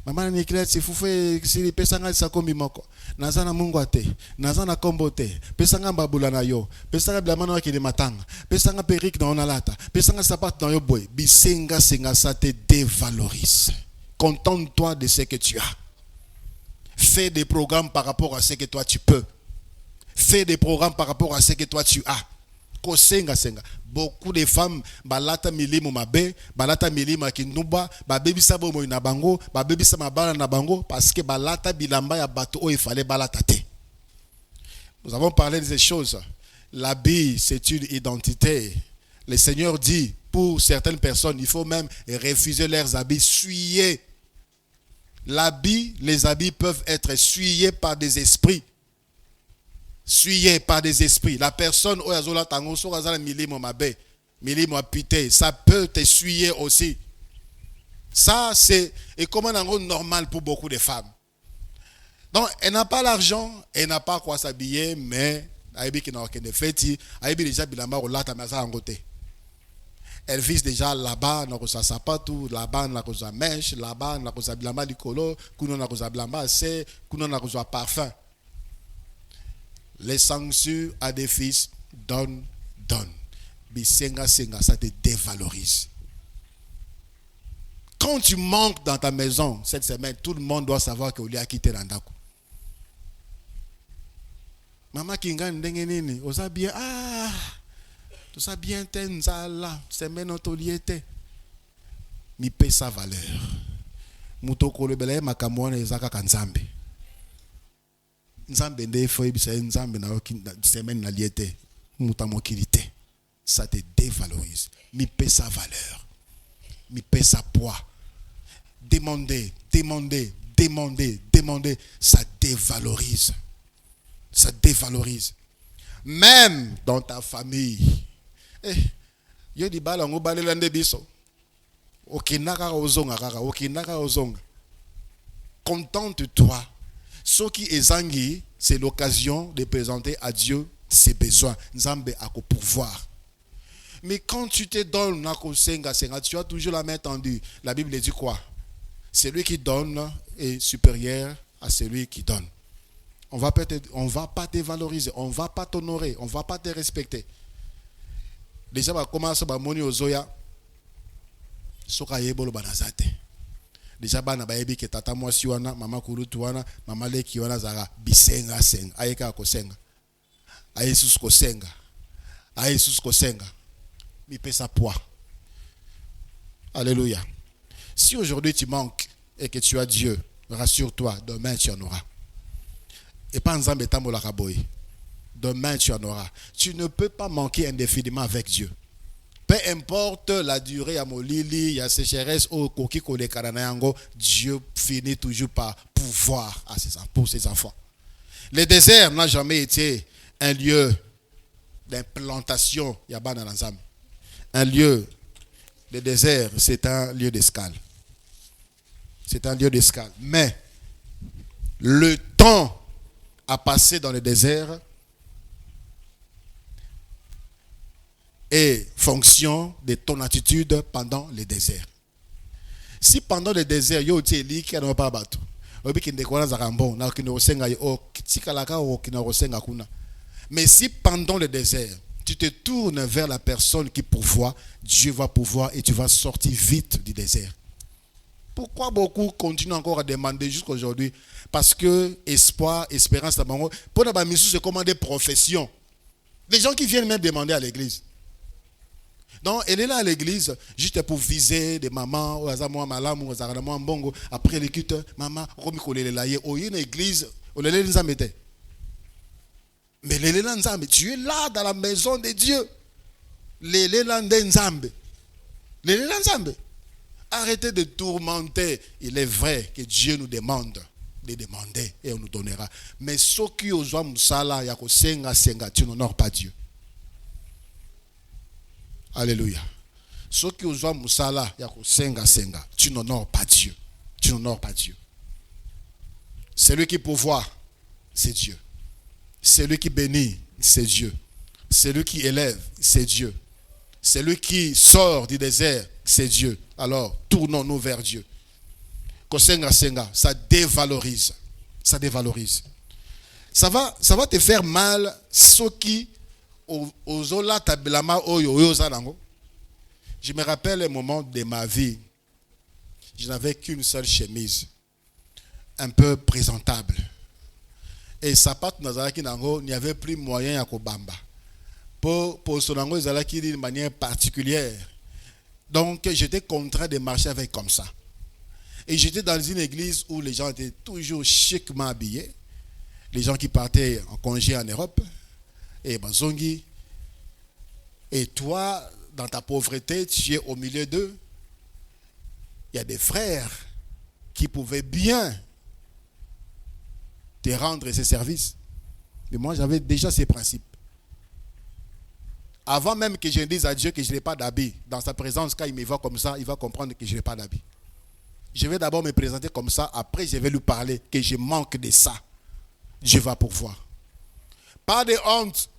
Maman nikile si fufe si pesanga sa kombi moko. Nazana mungu ate, nazana kombo te. Pesanga mbabula na yo, pesanga blamana ki de matanga, pesanga perik na onalata, pesanga sapat na yo boy. Bisenga ça te dévalorise. Contente-toi de ce que tu as. Fais des programmes par rapport à ce que toi tu peux. Fais des programmes par rapport à ce que toi tu as. Kosenga. Beaucoup de femmes balata milimo mabe, balata milimo kinuba, babebisa bomo na bango, babebisa mabala na bango parce que balata bilamba ya bato o il fallait balata te. Nous avons parlé de ces choses. L'habit, c'est une identité. Le Seigneur dit pour certaines personnes, il faut même refuser leurs habits souillés. Les habits peuvent être souillés par des esprits. Suyé par des esprits. La personne ça peut te suyer aussi. Ça, c'est normal pour beaucoup de femmes. Donc, elle n'a pas l'argent, elle n'a pas quoi s'habiller, mais elle vise déjà là-bas, là-bas, mèche, là-bas, parfum. Les sanctions à des fils donne. Bisenga, ça te dévalorise. Quand tu manques dans ta maison cette semaine, tout le monde doit savoir que Oli a quitté l'andako. Maman Kingan ndengenini, osa bien tout ça bien tenzala, semaine otoliete. Mi paie sa valeur. Mutoko le bele makamwana ezaka kanzambe. Nzambe nde foi bisa nzambe na semaine na liete mutamokilité. Ça te dévalorise. Mi paie sa valeur. Mi paie sa poids. Demandez demander, ça dévalorise. Ça dévalorise. Même dans ta famille. Yo di bala ngo balela nde biso. Okinaka ozonga kaka, okinaka ozonga. Contente-toi. Ce qui est zangi, c'est l'occasion de présenter à Dieu ses besoins. Nzambe a pouvoir. Mais quand tu te donnes, tu as toujours la main tendue. La Bible dit quoi? Celui qui donne est supérieur à celui qui donne. On va pas te valoriser, on va pas t'honorer, on va pas te respecter. Déjà, on va commencer à moni ozoya. Soka yebolo banazate. Déjà, bana bayebi ke tata mwasi wana, mama kurutu wana, mama leki wana zara bisenga senga, ayeka kosenga. Ayesus kosenga. Ayesus kosenga. Mi pesa poids. Alléluia. Si aujourd'hui tu manques et que tu as Dieu, rassure-toi, demain tu en auras. Et pas ensemble tambola kaboy. Demain tu en auras. Tu ne peux pas manquer indéfiniment avec Dieu. Peu importe la durée, à molili, il y a sécheresse, au koki kole karanayango, Dieu finit toujours par pouvoir pour ses enfants. Le désert n'a jamais été un lieu d'implantation. Un lieu, le désert, c'est un lieu d'escale. C'est un lieu d'escale. Mais le temps à passer dans le désert est fonction de ton attitude pendant le désert. Si pendant le désert, yo ti li ki na pa bato. Obi ki ndekwana za kambo na ki no senga yo tikalaka o ki no senga kuna. Mais si pendant le désert, tu te tournes vers la personne qui pourvoit, Dieu va pouvoir et tu vas sortir vite du désert. Pourquoi beaucoup continuent encore à demander jusqu'à aujourd'hui? Parce que espoir, espérance, pour la mission, c'est comme des professions. Les gens qui viennent même demander à l'église. Donc, elle est là à l'église juste pour viser des mamans, après les culte, maman, une église, mais tu es là dans la maison de Dieu. Arrêtez de tourmenter. Il est vrai que Dieu nous demande de demander et on nous donnera. Mais ceux qui osent musala yako senga, tu n'honores pas Dieu. Alléluia. Ceux qui osent musala yako senga, tu n'honores pas Dieu. Tu n'honores pas Dieu. Celui qui pourvoit, c'est Dieu. Celui qui bénit, c'est Dieu. Celui qui élève, c'est Dieu. Celui qui sort du désert, c'est Dieu. Alors, tournons-nous vers Dieu. Kosenga senga, ça dévalorise. Ça dévalorise. Ça va te faire mal, ceux qui ozola tabilama oyo zanango. Je me rappelle un moment de ma vie. Je n'avais qu'une seule chemise, un peu présentable. Et sapat nazaraki nango, il n'y avait plus moyen à kobamba. Pour sonango zalaki d'une manière particulière. Donc j'étais contraint de marcher avec comme ça. Et j'étais dans une église où les gens étaient toujours chiquement habillés. Les gens qui partaient en congé en Europe. Et Bazongi. Et toi, dans ta pauvreté, tu es au milieu d'eux. Il y a des frères qui pouvaient bien te rendre ces services. Mais moi, j'avais déjà ces principes. Avant même que je ne dise à Dieu que je n'ai pas d'habit, dans sa présence, quand il me voit comme ça, il va comprendre que je n'ai pas d'habit. Je vais d'abord me présenter comme ça, après je vais lui parler que je manque de ça. Dieu va pourvoir. Pas de honte.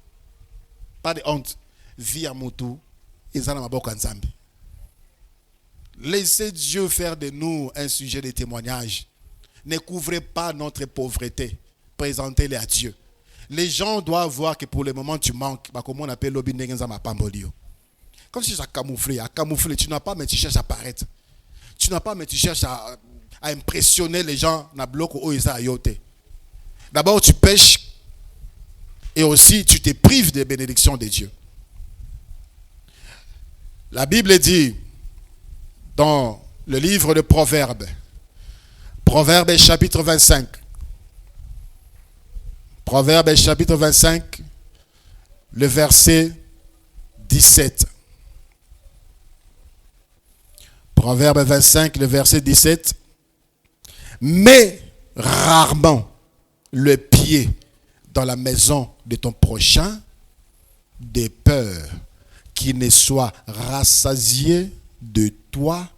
Pas de honte. Via Moutou, laissez Dieu faire de nous un sujet de témoignage. Ne couvrez pas notre pauvreté. Présentez-les à Dieu. Les gens doivent voir que pour le moment tu manques. Comme on appelle l'obi ma pambolio. Comme si ça camouflé. À camoufler, tu n'as pas, mais tu cherches à paraître. Tu n'as pas, mais tu cherches à impressionner les gens. D'abord, tu pêches. Et aussi, tu te prives des bénédictions de Dieu. La Bible dit dans le livre de Proverbes, Proverbes chapitre 25. Proverbes chapitre 25, le verset 17. Proverbes 25, le verset 17. Mais rarement le pied dans la maison de ton prochain, de peur qu'il ne soit rassasié de toi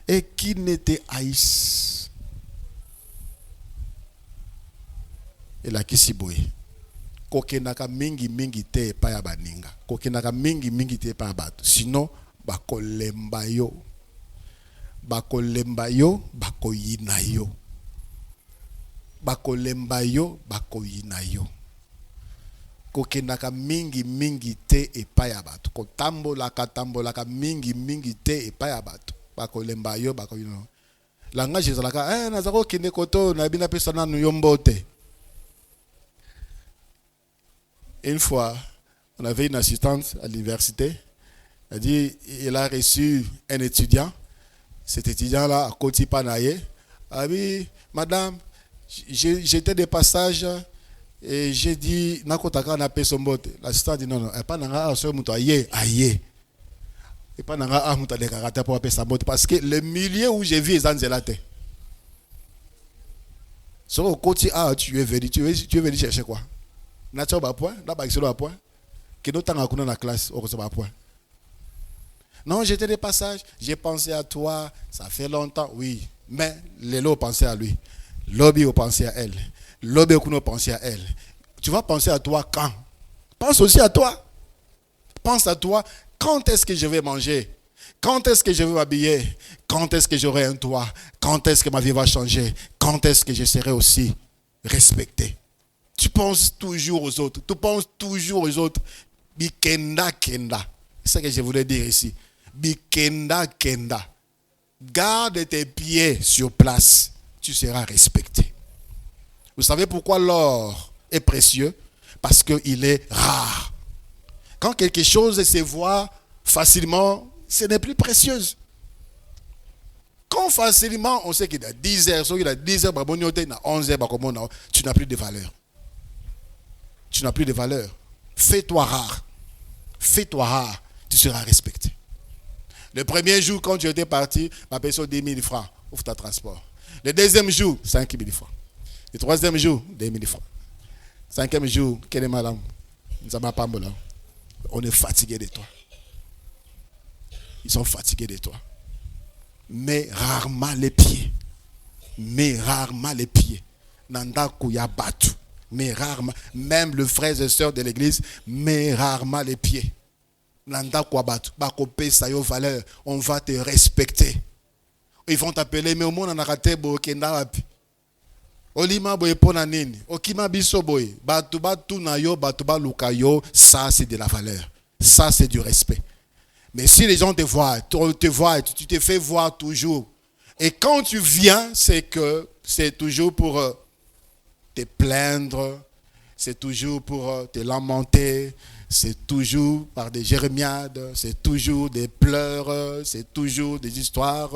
et qu'il ne te haïsse. Et là, qui s'y boye? Kokenaka mingi mingi te pa ya baninga. Kokenaka mingi mingi te pa ya bato. Sinon, bakolemba yo. Bakolemba yo, bakoyina yo. Bakolemba yo, bakoyina yo. Kokenaka mingi mingi te epai ya bato. Kotambolaka mingi mingi te epai ya bato. Bakolemba yo, bakoyina yo. Langage ezalaka, nazako kende koto na bina pesa na nuyombo te. Une fois, on avait une assistante à l'université. Elle dit, il a reçu un étudiant. Cet étudiant-là, à Koti Panaye, a dit, madame, j'étais de passage et j'ai dit, Nakotaka na pesombote. L'assistante dit, non, pas nanga aso muto aye. Et pas nanga a muto de karata pour pesombote. Parce que le milieu où j'ai vu les anzelate. Sur au Koti, tu es venu chercher quoi? Nature ba point, là ba excellent point. Que nous t'en accounons dans la classe, au ba point. Non, j'étais de passage, j'ai pensé à toi, ça fait longtemps, oui. Mais les lots pensaient à lui. Lobby au pensé à elle. Lobby au kuno pensé à elle. Tu vas penser à toi quand? Pense aussi à toi. Pense à toi, quand est-ce que je vais manger? Quand est-ce que je vais m'habiller? Quand est-ce que j'aurai un toit? Quand est-ce que ma vie va changer? Quand est-ce que je serai aussi respecté? Tu penses toujours aux autres. Tu penses toujours aux autres. Bikenda kenda. C'est ce que je voulais dire ici. Bikenda kenda. Garde tes pieds sur place. Tu seras respecté. Vous savez pourquoi l'or est précieux? Parce qu'il est rare. Quand quelque chose se voit facilement, ce n'est plus précieux. Quand facilement, on sait qu'il y a 10 heures, il y a 10 heures, il y a 11 heures, tu n'as plus de valeur. Tu n'as plus de valeur. Fais-toi rare. Fais-toi rare. Tu seras respecté. Le premier jour, quand tu étais parti, ma personne 10 000 francs. Ouvre ta transport. Le deuxième jour, 5 000 francs. Le troisième jour, 2 000 francs. Cinquième jour, quel est madame? On est fatigué de toi. Ils sont fatigués de toi. Mets rarement les pieds. Mets rarement les pieds. Nanda kuya batu. Mais rarement, même le frères et sœurs de l'église, mais rarement les pieds. Nanda kwa batu, bakope sa yo valeur, on va te respecter. Ils vont t'appeler, mais au monde on a raté kenda wapi. Olima boye pona nini, okima biso boye, batu batu na yo, batu ba luka yo, ça c'est de la valeur. Ça c'est du respect. Mais si les gens te voient, tu te fais voir toujours. Et quand tu viens, c'est que c'est toujours pour te plaindre, c'est toujours pour te lamenter, c'est toujours par des jérémiades, c'est toujours des pleurs, c'est toujours des histoires.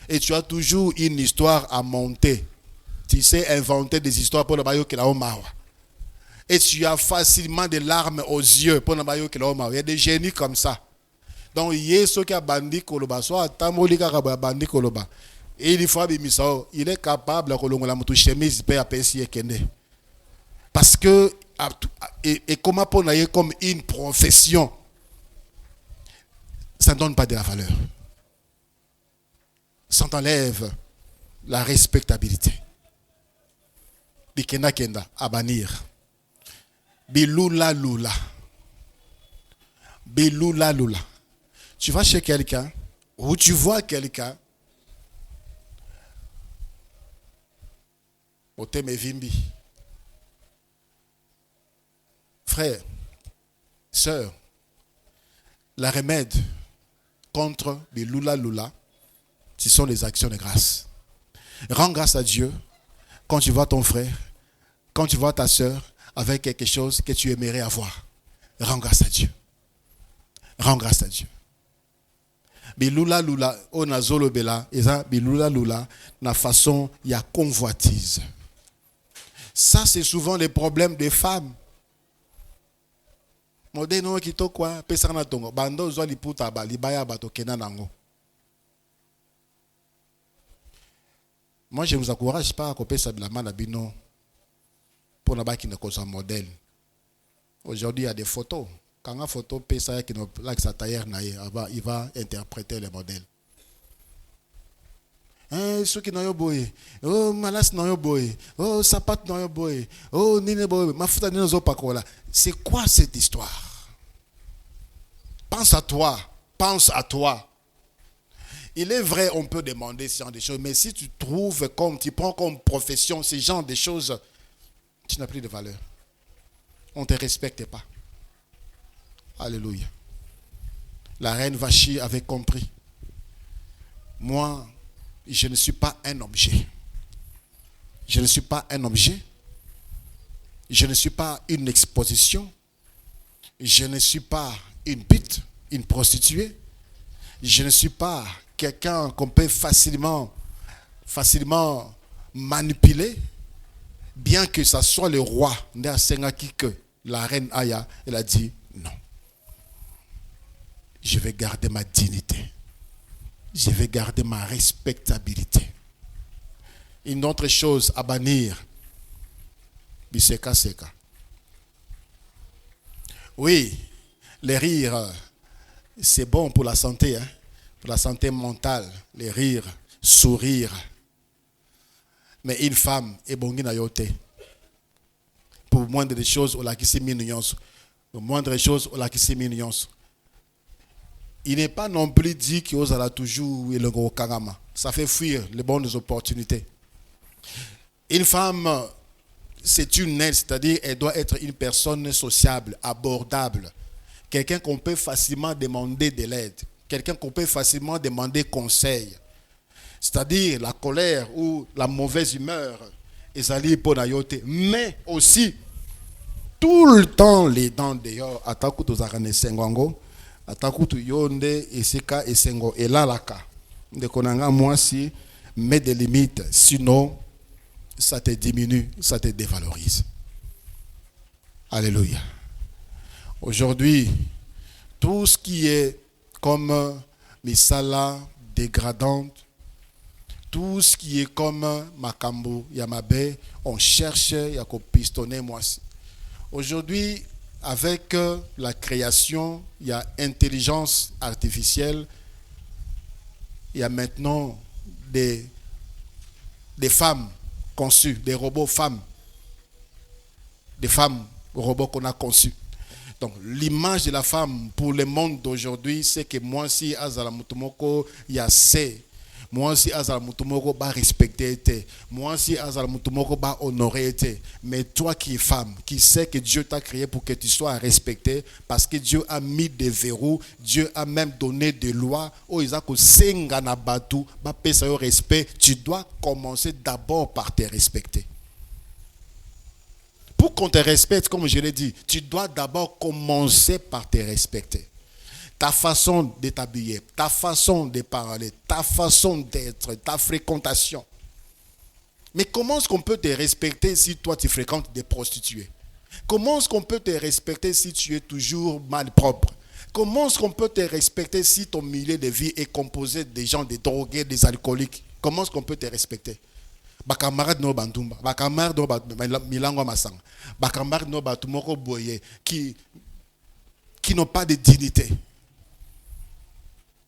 Et tu as toujours une histoire à monter. Tu sais inventer des histoires pour le bayo qui l'a au mawa. Et tu as facilement des larmes aux yeux pour le bayo qui l'a au mawa. Il y a des génies comme ça. Donc, il y a ceux qui ont bandi koloba, soit tamoli qui a bandi koloba. Et il faut il est capable de chemise parce que et comment pour naïe comme une profession, ça ne donne pas de la valeur. Ça t'enlève la respectabilité. Bikenda kenda à bannir. Bilula lula. Bilula lula. Tu vas chez quelqu'un ou tu vois quelqu'un. Oteme vimbi. Frère, sœur, la remède contre les lula lula, ce sont les actions de grâce. Rends grâce à Dieu quand tu vois ton frère, quand tu vois ta sœur avec quelque chose que tu aimerais avoir. Rends grâce à Dieu. Rends grâce à Dieu. Bilula lula, on a zolo bela, eza bilula lula, na façon il y a convoitise. Ça c'est souvent les problèmes des femmes. Modeno kito kwa pesa na tongo bando zo liputa ba libaya bato kena nango. Moi, je ne vous encourage pas à copier ça de la main d'Abino pour la qui ne cause un modèle. Aujourd'hui, il y a des photos. Quand une photo paye ça, il va interpréter les modèles. Ceux qui n'ont pas boy, oh malas n'ont pas boy, oh sapat n'ont pas boy, oh nine boy, ma fouta n'ont pas quoi. C'est quoi cette histoire? Pense à toi, pense à toi. Il est vrai, on peut demander ce genre de choses, mais si tu trouves comme, tu prends comme profession ce genre de choses, tu n'as plus de valeur. On ne te respecte pas. Alléluia. La reine Vachi avait compris. Moi, je ne suis pas un objet. Je ne suis pas un objet. Je ne suis pas une exposition. Je ne suis pas une bite, une prostituée. Je ne suis pas quelqu'un qu'on peut facilement manipuler. Bien que ce soit le roi, que la reine Aya, elle a dit non. Je vais garder ma dignité. Je vais garder ma respectabilité. Une autre chose à bannir. Biseka seka. Oui, les rires, c'est bon pour la santé, hein? Pour la santé mentale. Les rires, sourire. Mais une femme est bonne na yote. Pour moindre des choses, on l'a qui s'est mignon. Pour moindre chose, on l'a qui s'est mignon. Il n'est pas non plus dit qu'il a toujours le gros karama. Ça fait fuir les bonnes opportunités. Une femme, c'est une aide, c'est-à-dire elle doit être une personne sociable, abordable. Quelqu'un qu'on peut facilement demander de l'aide. Quelqu'un qu'on peut facilement demander conseil. C'est-à-dire la colère ou la mauvaise humeur. Mais aussi, tout le temps, les dents dehors, ataku tozakane sengongo. Atakutu yonde eseka esengo elalaka ndekonanga mwasi mets des limites, sinon ça te diminue, ça te dévalorise. Alléluia. Aujourd'hui, tout ce qui est comme misala dégradante, tout ce qui est comme makambo yamabe, on cherche yako pistonner mwasi. Aujourd'hui, avec la création, il y a intelligence artificielle, il y a maintenant des femmes conçues, des robots femmes, des femmes robots qu'on a conçus. Donc l'image de la femme pour le monde d'aujourd'hui, c'est que moi si azala mutumoko yase, moi si azala mutumoko ba respecter, moi si azala mutumoko ba honorer. Mais toi qui es femme, qui sais que Dieu t'a créé pour que tu sois respecté, parce que Dieu a mis des verrous, Dieu a même donné des lois. Oh isako senga na batu, ba pesa yo respect. Tu dois commencer d'abord par te respecter. Pour qu'on te respecte, comme je l'ai dit, tu dois d'abord commencer par te respecter. Ta façon de t'habiller, ta façon de parler, ta façon d'être, ta fréquentation. Mais comment est-ce qu'on peut te respecter si toi tu fréquentes des prostituées? Comment est-ce qu'on peut te respecter si tu es toujours malpropre? Comment est-ce qu'on peut te respecter si ton milieu de vie est composé de gens, des drogués, des alcooliques? Comment est-ce qu'on peut te respecter? Bakamara no bandumba, bakamara no milango masang, bakamara no batumoko boye qui n'ont pas de dignité.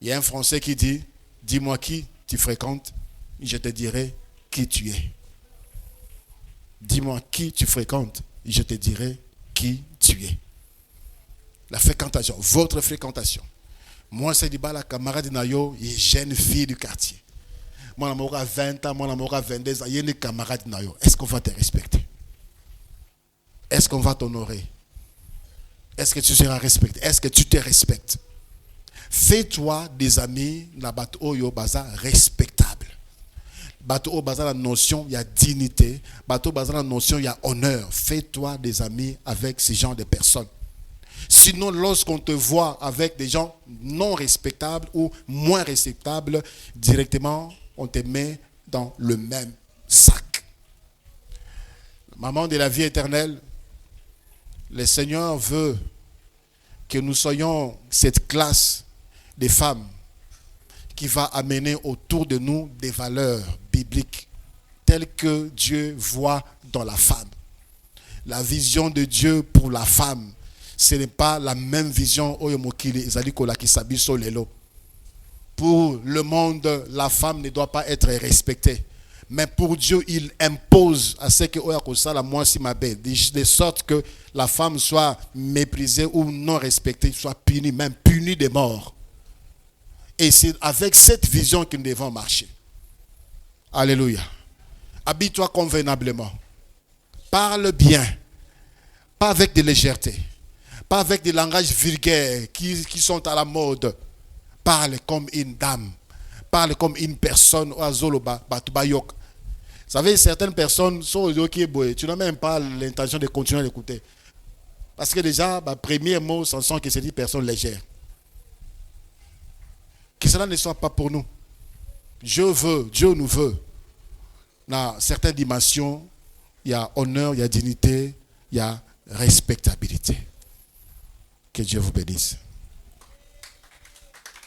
Il y a un Français qui dit, dis-moi qui tu fréquentes, je te dirai qui tu es. Dis-moi qui tu fréquentes, je te dirai qui tu es. La fréquentation, votre fréquentation. Moi, c'est du bas la camarade Nayo, il est jeune fille du quartier. Moi, l'amour a 20 ans, moi, l'amour a 22 ans, il y a des camarades Nayo. Est-ce qu'on va te respecter? Est-ce qu'on va t'honorer? Est-ce que tu seras respecté? Est-ce que tu te respectes? Fais-toi des amis, la bateau yo baza respectable. Bateau baza la notion, il y a dignité. Bateau baza la notion, il y a honneur. Fais-toi des amis avec ce genre de personnes. Sinon, lorsqu'on te voit avec des gens non respectables ou moins respectables, directement, on te met dans le même sac. Maman de la vie éternelle, le Seigneur veut que nous soyons cette classe de femmes qui va amener autour de nous des valeurs bibliques. tel que Dieu voit dans la femme. La vision de Dieu pour la femme, ce n'est pas la même vision. Pour le monde, la femme ne doit pas être respectée. Mais pour Dieu, il impose à ce que de sorte que la femme soit méprisée ou non respectée, soit punie, même punie de mort. Et c'est avec cette vision que nous devons marcher. Alléluia. Habille-toi convenablement. Parle bien. Pas avec de légèreté. Pas avec des langages vulgaires qui sont à la mode. Parle comme une dame. Parle comme une personne. Vous savez, certaines personnes sont tu n'as même pas l'intention de continuer à l'écouter. Parce que déjà, premier mot, ce sont que c'est une personne légère. Que cela ne soit pas pour nous. Dieu nous veut. Dans certaines dimensions, il y a honneur, il y a dignité, il y a respectabilité. Que Dieu vous bénisse.